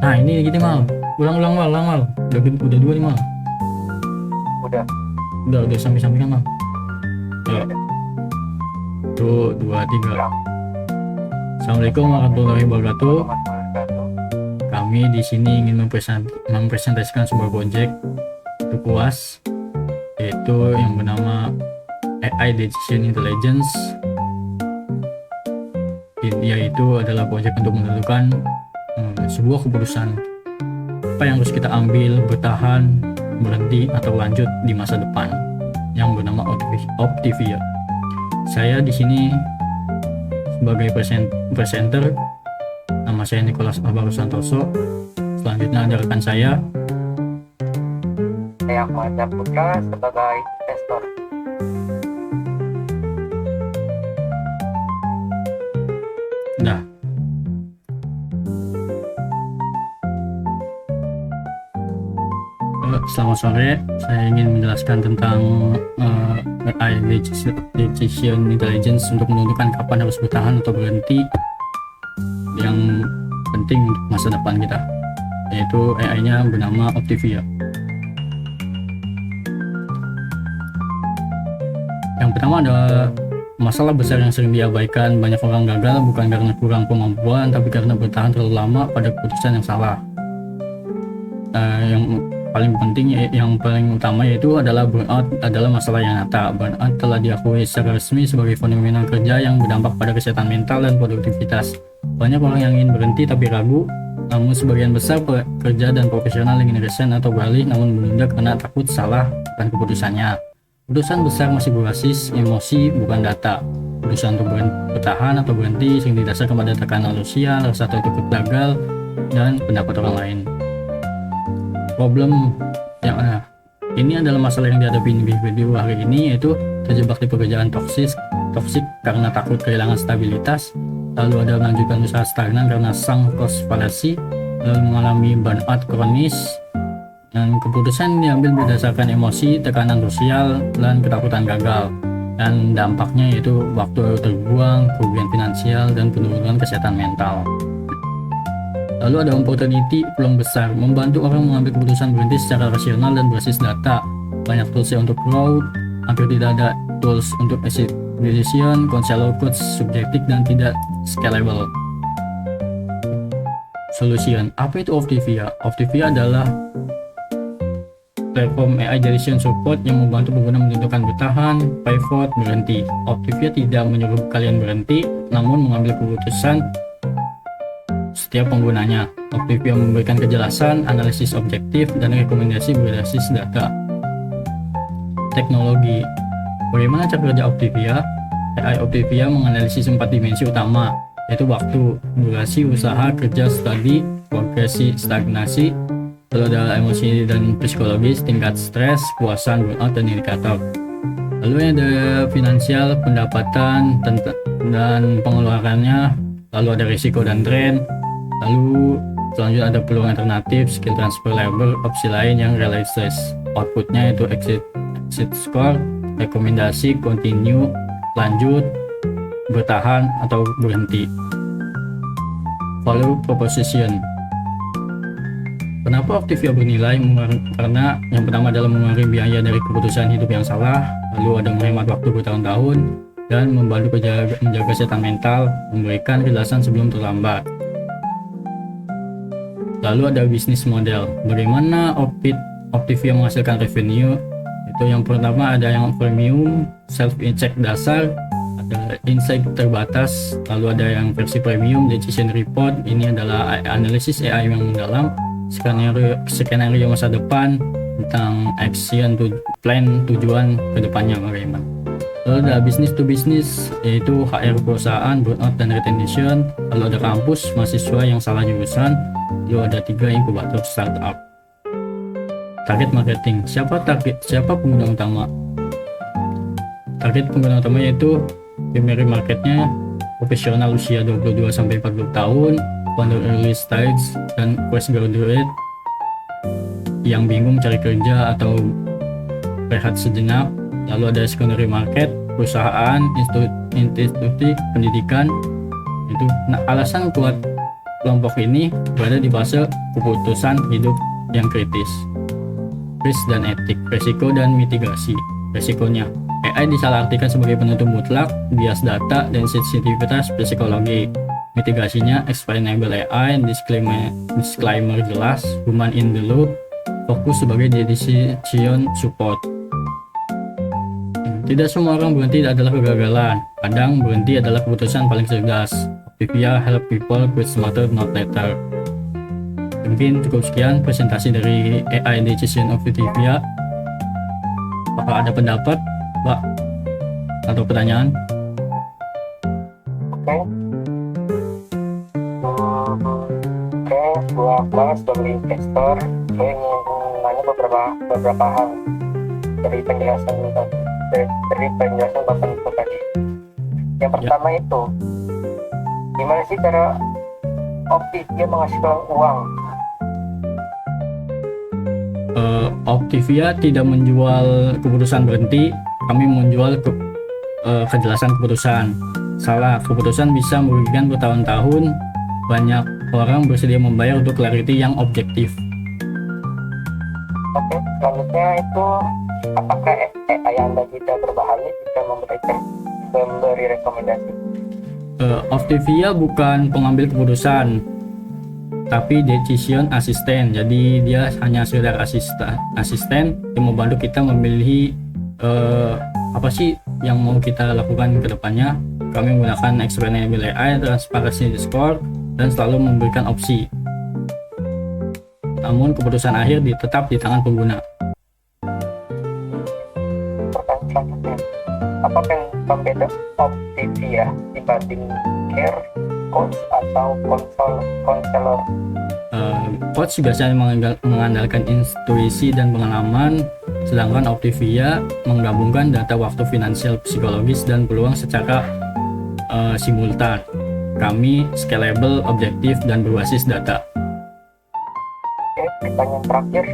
Nah ini gini mal, ulang mal, udah dua nih mal, Udah. udah samping-sampingan mal. Iya, Yuk, udah. tuh dua tiga. Ulang. Assalamualaikum warahmatullahi wabarakatuh. Warahmatullahi wabarakatuh. Kami di sini ingin mempresentasikan sebuah project untuk UAS, yaitu yang bernama AI Decision Intelligence. Yaitu adalah project untuk menentukan sebuah keputusan apa yang harus kita ambil, bertahan, berhenti, atau lanjut di masa depan, yang bernama Optivia. Saya di sini sebagai presenter. Nama saya Nicholas Alvaro Santoso. Selanjutnya ada rekan saya. Saya Ahmad Putra sebagai investor. Nah, selamat sore. Saya ingin menjelaskan tentang AI Decision Intelligence untuk menentukan kapan harus bertahan atau berhenti, yang penting untuk masa depan kita, yaitu AI-nya bernama Optivia. Yang pertama ada masalah besar yang sering diabaikan. Banyak orang gagal bukan karena kurang kemampuan, tapi karena bertahan terlalu lama pada keputusan yang salah. Yang paling penting, yang paling utama yaitu adalah burnout adalah masalah yang nyata. Burnout telah diakui secara resmi sebagai fenomena kerja yang berdampak pada kesehatan mental dan produktivitas. Banyak orang yang ingin berhenti tapi ragu, namun sebagian besar pekerja dan profesional ingin resign atau beralih namun menunda karena takut salah dan keputusannya. Keputusan besar masih berbasis emosi bukan data. Keputusan untuk bertahan atau berhenti sering didasarkan pada tekanan sosial, rasa takut gagal, dan pendapat orang lain. Problem yang ini adalah masalah yang dihadapi individu hari ini, yaitu terjebak di pekerjaan toksik karena takut kehilangan stabilitas, lalu ada melanjutkan usaha stagnan karena sunk cost fallacy, lalu mengalami burnout kronis, dan keputusan diambil berdasarkan emosi, tekanan sosial, dan ketakutan gagal, dan dampaknya yaitu waktu terbuang, kerugian finansial, dan penurunan kesehatan mental. Lalu ada opportunity, peluang besar, membantu orang mengambil keputusan berhenti secara rasional dan berbasis data. Banyak tools untuk growth, hampir tidak ada tools untuk exit decision, konselor coach subjektif dan tidak scalable. Solution, apa itu Optivia? Optivia adalah platform AI decision support yang membantu pengguna menentukan bertahan, pivot, berhenti. Optivia tidak menyuruh kalian berhenti, namun mengambil keputusan setiap penggunanya. Optivia memberikan kejelasan, analisis objektif, dan rekomendasi berbasis data. Teknologi. Bagaimana cara kerja Optivia? AI Optivia menganalisis 4 dimensi utama, yaitu waktu, durasi, usaha, kerja, studi, progresi, stagnasi, lalu ada emosi dan psikologis, tingkat stres, kepuasan, burnout, dan indikator. Lalu ada finansial, pendapatan, dan pengeluarannya, lalu ada risiko dan tren. Lalu selanjutnya ada peluang alternatif, skill transfer labor, opsi lain yang realistis. Outputnya itu exit score, rekomendasi, continue, lanjut, bertahan, atau berhenti. Value proposition. Kenapa Optivia bernilai? Karena yang pertama adalah mengurangi biaya dari keputusan hidup yang salah, lalu ada menghemat waktu bertahun-tahun, dan membantu menjaga kesehatan mental, memberikan kejelasan sebelum terlambat. Lalu ada bisnis model. Bagaimana Optivia menghasilkan revenue? Itu yang pertama ada yang premium, self-insight dasar, ada insight terbatas, lalu ada yang versi premium, decision report. Ini adalah analisis AI yang mendalam, skenario masa depan tentang action plan, tujuan kedepannya bagaimana. Lalu ada business to business, yaitu HR perusahaan, burnout dan retention. Lalu ada kampus, mahasiswa yang salah jurusan. Lalu ada 3 inkubator startup. Target marketing, siapa pengguna utama? Target pengguna utama yaitu primary marketnya profesional usia 22-40 tahun, founder early stage, dan fresh graduate yang bingung cari kerja atau rehat sejenak. Lalu ada secondary market, perusahaan, institusi pendidikan. Itu alasan kuat kelompok ini berada di fase keputusan hidup yang kritis. Risk dan etik, resiko dan mitigasi. Resikonya, AI disalahartikan sebagai penutup mutlak, bias data, dan sensitivitas psikologi. Mitigasinya, explainable AI, disclaimer jelas, human in the loop, fokus sebagai decision support. Tidak semua orang berhenti adalah kegagalan. Kadang berhenti adalah keputusan paling cerdas. Optivia help people quit smarter, not later. Mungkin cukup sekian presentasi dari AI Decision Optivia. Apakah ada pendapat, Pak? Atau pertanyaan? Oke. Gua sebagai investor, gue ingin nanya beberapa hal dari penjelasan Bapak itu tadi. Yang pertama itu, gimana sih cara Optivia menghasilkan uang? Optivia tidak menjual keputusan berhenti, kami menjual kejelasan keputusan. Salah keputusan bisa merugikan bertahun-tahun. Banyak orang bersedia membayar untuk clarity yang objektif. Oke, selanjutnya itu, apakah AI Anda tidak berbahaya jika memberi rekomendasi? Optivia bukan pengambil keputusan, tapi decision assistant. Jadi dia hanya sekedar asisten yang membantu kita memilih apa sih yang mau kita lakukan ke depannya. Kami menggunakan explainable AI, transparency score, dan selalu memberikan opsi. Namun keputusan akhir tetap di tangan pengguna. Pertanyaan selanjutnya, apa pembeda Optivia dibanding care, coach, atau konselor? Coach biasanya mengandalkan intuisi dan pengalaman, sedangkan Optivia menggabungkan data, waktu, finansial, psikologis, dan peluang secara simultan. Kami scalable, objektif, dan berbasis data. Oke, pertanyaan terakhir,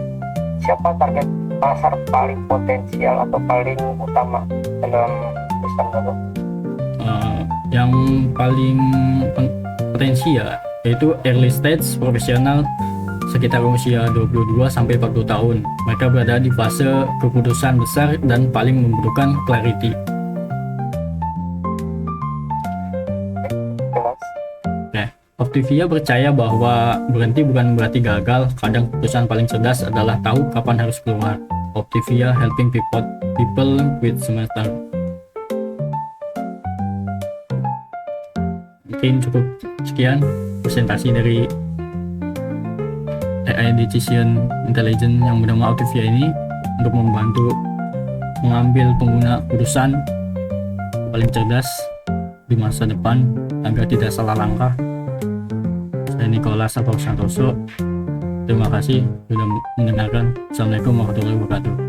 siapa target pasar paling potensial atau paling utama dalam perusahaan Bapak? Yang paling potensial yaitu early stage profesional sekitar usia 22 sampai 40 tahun. Mereka berada di fase keputusan besar dan paling membutuhkan clarity. Optivia percaya bahwa berhenti bukan berarti gagal. Kadang keputusan paling cerdas adalah tahu kapan harus keluar. Optivia helping people with smarter. Mungkin cukup sekian presentasi dari AI Decision Intelligence yang bernama Optivia ini untuk membantu mengambil pengguna keputusan paling cerdas di masa depan agar tidak salah langkah. Saya Nicholas Santoso. Terima kasih sudah mendengarkan. Assalamualaikum warahmatullahi wabarakatuh.